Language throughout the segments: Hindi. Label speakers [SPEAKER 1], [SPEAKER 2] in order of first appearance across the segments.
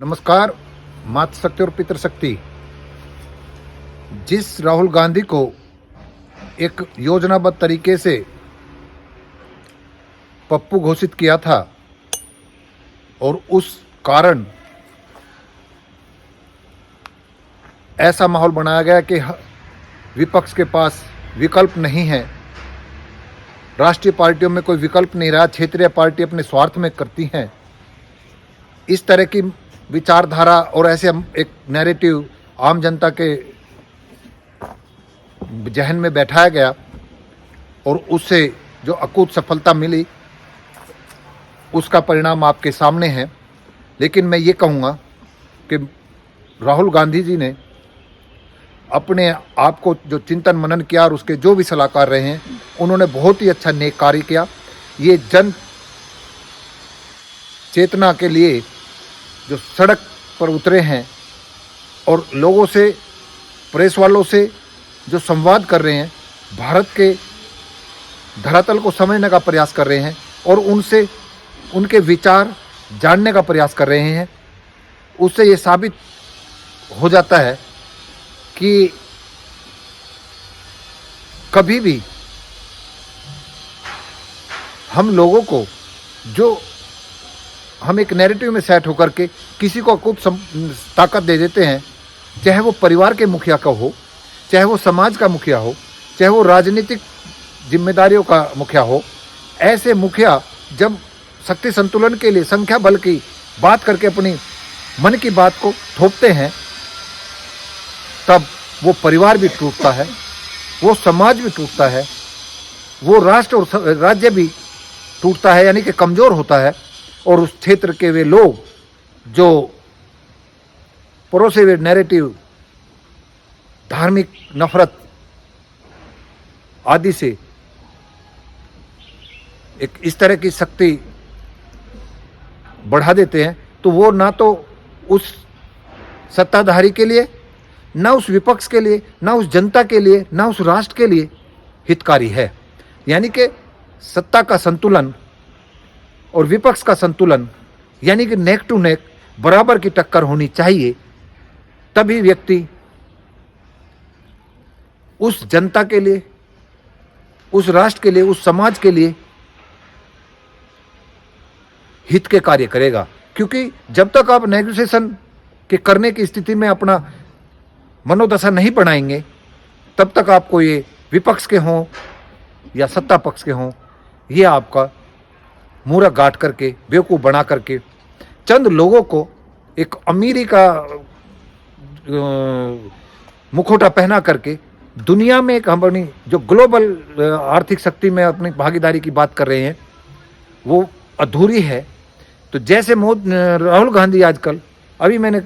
[SPEAKER 1] नमस्कार। मातृशक्ति और पितृशक्ति, जिस राहुल गांधी को एक योजनाबद्ध तरीके से पप्पू घोषित किया था और उस कारण ऐसा माहौल बनाया गया कि विपक्ष के पास विकल्प नहीं है, राष्ट्रीय पार्टियों में कोई विकल्प नहीं रहा, क्षेत्रीय पार्टी अपने स्वार्थ में करती हैं। इस तरह की विचारधारा और ऐसे एक नैरेटिव आम जनता के जहन में बैठाया गया और उससे जो अकूत सफलता मिली उसका परिणाम आपके सामने है। लेकिन मैं ये कहूँगा कि राहुल गांधी जी ने अपने आप को जो चिंतन मनन किया और उसके जो भी सलाहकार रहे हैं, उन्होंने बहुत ही अच्छा नेक कार्य किया। ये जन चेतना के लिए जो सड़क पर उतरे हैं और लोगों से, प्रेस वालों से जो संवाद कर रहे हैं, भारत के धरातल को समझने का प्रयास कर रहे हैं और उनसे उनके विचार जानने का प्रयास कर रहे हैं, उससे ये साबित हो जाता है कि कभी भी हम लोगों को जो हम एक नैरेटिव में सेट होकर के किसी को कुछ ताकत दे देते हैं, चाहे वो परिवार के मुखिया का हो, चाहे वो समाज का मुखिया हो, चाहे वो राजनीतिक जिम्मेदारियों का मुखिया हो। ऐसे मुखिया जब शक्ति संतुलन के लिए संख्या बल की बात करके अपनी मन की बात को थोपते हैं, तब वो परिवार भी टूटता है, वो समाज भी टूटता है, वो राष्ट्र और राज्य भी टूटता है, यानी कि कमज़ोर होता है। और उस क्षेत्र के वे लोग जो परोसे हुए नैरेटिव, धार्मिक नफरत आदि से एक इस तरह की शक्ति बढ़ा देते हैं, तो वो ना तो उस सत्ताधारी के लिए, ना उस विपक्ष के लिए, ना उस जनता के लिए, ना उस राष्ट्र के लिए हितकारी है। यानी कि सत्ता का संतुलन और विपक्ष का संतुलन, यानी कि नेक टू नेक बराबर की टक्कर होनी चाहिए, तभी व्यक्ति उस जनता के लिए, उस राष्ट्र के लिए, उस समाज के लिए हित के कार्य करेगा। क्योंकि जब तक आप नेगोशिएशन के करने की स्थिति में अपना मनोदशा नहीं बनाएंगे, तब तक आपको ये विपक्ष के हों या सत्ता पक्ष के हों, ये आपका मूरा गाट करके, बेवकूफ़ बना करके, चंद लोगों को एक अमीरी का मुखौटा पहना करके दुनिया में एक अपनी जो ग्लोबल आर्थिक शक्ति में अपनी भागीदारी की बात कर रहे हैं, वो अधूरी है। तो जैसे राहुल गांधी आजकल, अभी मैंने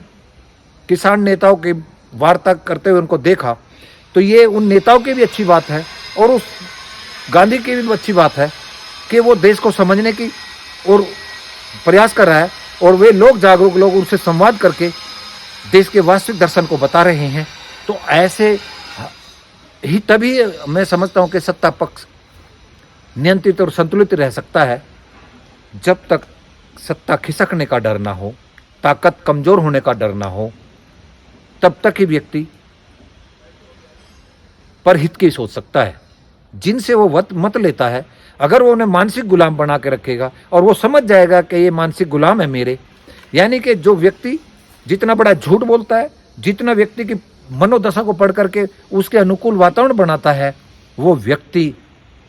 [SPEAKER 1] किसान नेताओं की वार्ता करते हुए उनको देखा, तो ये उन नेताओं की भी अच्छी बात है और उस गांधी की भी अच्छी बात है कि वो देश को समझने की और प्रयास कर रहा है, और वे लोग, जागरूक लोग, उनसे संवाद करके देश के वास्तविक दर्शन को बता रहे हैं। तो ऐसे ही तभी मैं समझता हूं कि सत्ता पक्ष नियंत्रित और संतुलित रह सकता है, जब तक सत्ता खिसकने का डर ना हो, ताकत कमजोर होने का डर ना हो, तब तक ही व्यक्ति परहित की सोच सकता है। जिनसे वो मत लेता है, अगर वो उन्हें मानसिक गुलाम बना के रखेगा और वो समझ जाएगा कि ये मानसिक गुलाम है मेरे, यानी कि जो व्यक्ति जितना बड़ा झूठ बोलता है, जितना व्यक्ति की मनोदशा को पढ़ करके उसके अनुकूल वातावरण बनाता है, वो व्यक्ति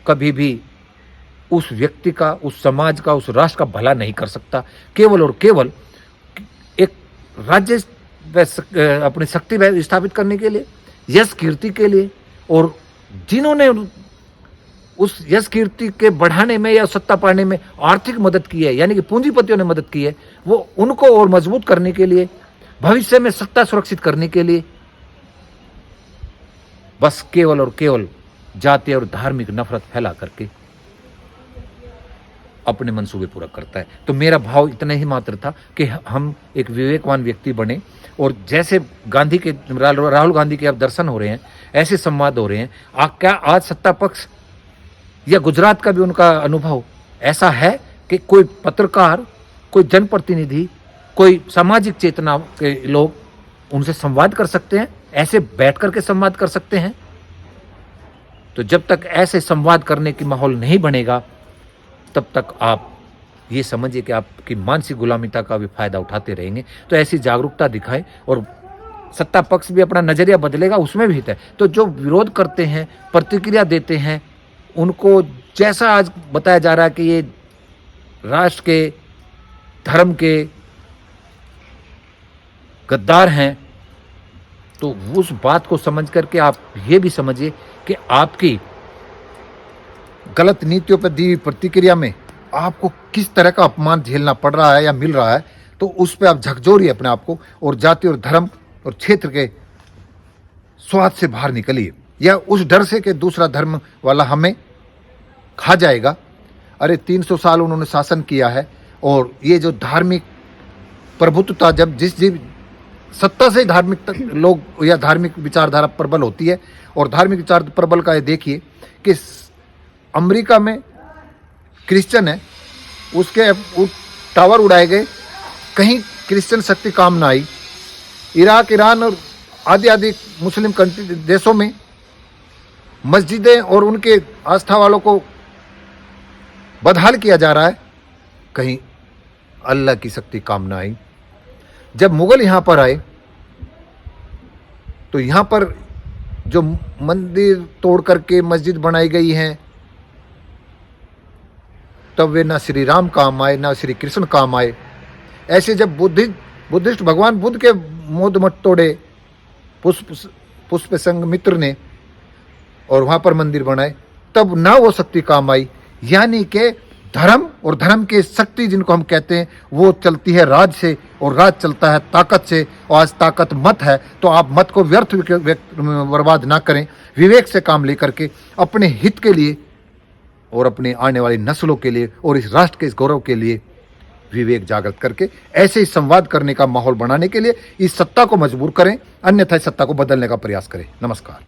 [SPEAKER 1] कभी भी उस व्यक्ति का, उस समाज का, उस राष्ट्र का भला नहीं कर सकता। केवल और केवल एक राज्य अपनी शक्ति स्थापित करने के लिए, यश कीर्ति के लिए, और जिन्होंने उस यश कीर्ति के बढ़ाने में या सत्ता पाने में आर्थिक मदद की है, यानी कि पूंजीपतियों ने मदद की है, वो उनको और मजबूत करने के लिए, भविष्य में सत्ता सुरक्षित करने के लिए बस केवल और केवल जाति और धार्मिक नफरत फैला करके अपने मंसूबे पूरा करता है। तो मेरा भाव इतना ही मात्र था कि हम एक विवेकवान व्यक्ति बने, और जैसे गांधी के, राहुल गांधी के अब दर्शन हो रहे हैं, ऐसे संवाद हो रहे हैं। क्या आज सत्ता पक्ष या गुजरात का भी उनका अनुभव ऐसा है कि कोई पत्रकार, कोई जनप्रतिनिधि कोई सामाजिक चेतना के लोग उनसे संवाद कर सकते हैं, ऐसे बैठ करके संवाद कर सकते हैं। तो जब तक ऐसे संवाद करने की माहौल नहीं बनेगा, तब तक आप ये समझिए कि आपकी मानसिक गुलामिता का भी फायदा उठाते रहेंगे। तो ऐसी जागरूकता दिखाएं और सत्ता पक्ष भी अपना नजरिया बदलेगा, उसमें भी हित है। तो जो विरोध करते हैं, प्रतिक्रिया देते हैं, उनको जैसा आज बताया जा रहा है कि ये राष्ट्र के, धर्म के गद्दार हैं, तो उस बात को समझ करके आप ये भी समझिए कि आपकी गलत नीतियों पर दी प्रतिक्रिया में आपको किस तरह का अपमान झेलना पड़ रहा है या मिल रहा है। तो उस पर आप झकझोरिए अपने आप को और जाति और धर्म और क्षेत्र के स्वाद से बाहर निकलिए, या उस डर से कि दूसरा धर्म वाला हमें खा जाएगा। अरे 300 साल उन्होंने शासन किया है, और ये जो धार्मिक प्रभुत्वता, जब जिस सत्ता से धार्मिक तक लोग या धार्मिक विचारधारा प्रबल होती है, और धार्मिक विचार प्रबल का ये देखिए कि अमेरिका में क्रिश्चियन है, उसके टावर उड़ाए गए, कहीं क्रिश्चियन शक्ति काम ना आई। इराक, ईरान और आदि आदि मुस्लिम कंट्री देशों में मस्जिदें और उनके आस्था वालों को बदहाल किया जा रहा है, कहीं अल्लाह की शक्ति काम ना आई। जब मुगल यहाँ पर आए तो यहाँ पर जो मंदिर तोड़ करके मस्जिद बनाई गई हैं, तब वे ना श्री राम काम आए ना श्री कृष्ण काम आए। ऐसे जब बुद्धिस्ट भगवान बुद्ध के मोद मठ तोड़े पुष्प संग मित्र ने और वहाँ पर मंदिर बनाए, तब ना वो शक्ति काम आई। यानी कि धर्म और धर्म की शक्ति जिनको हम कहते हैं, वो चलती है राज से, और राज चलता है ताकत से। और आज ताकत मत है, तो आप मत को व्यर्थ बर्बाद ना करें, विवेक से काम लेकर के अपने हित के लिए और अपने आने वाली नस्लों के लिए और इस राष्ट्र के इस गौरव के लिए विवेक जागृत करके ऐसे ही संवाद करने का माहौल बनाने के लिए इस सत्ता को मजबूर करें, अन्यथा इस सत्ता को बदलने का प्रयास करें। नमस्कार।